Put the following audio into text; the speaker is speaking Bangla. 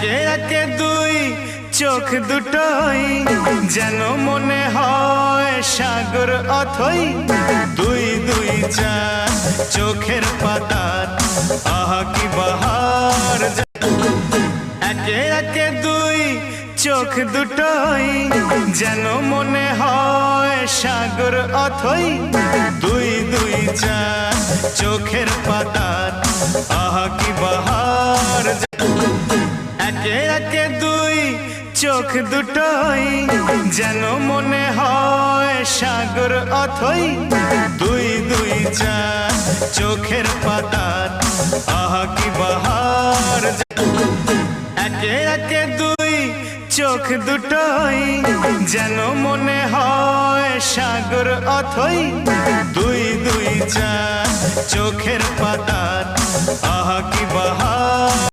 একে একে দুই চোখ দুটোই যেন মনে হয় সাগর অথই। দুই দুই চার চোখের পাতার আহা কি বাহার। একে একে দুই চোখ দুটোই যেন মনে হয় সাগর অথই। দুই দুই চার চোখের পাতার আহা কি বাহার। একে একে দুই চোখ দুটোই যেন মনে হয় সাগর অথই। দুই দুই চার চোখের পাতার আহা কি বাহার। একে একে দুই চোখ দুটোই যেন মনে হয় সাগর অথই। দুই দুই চার চোখের পাতার আহা কি বাহার।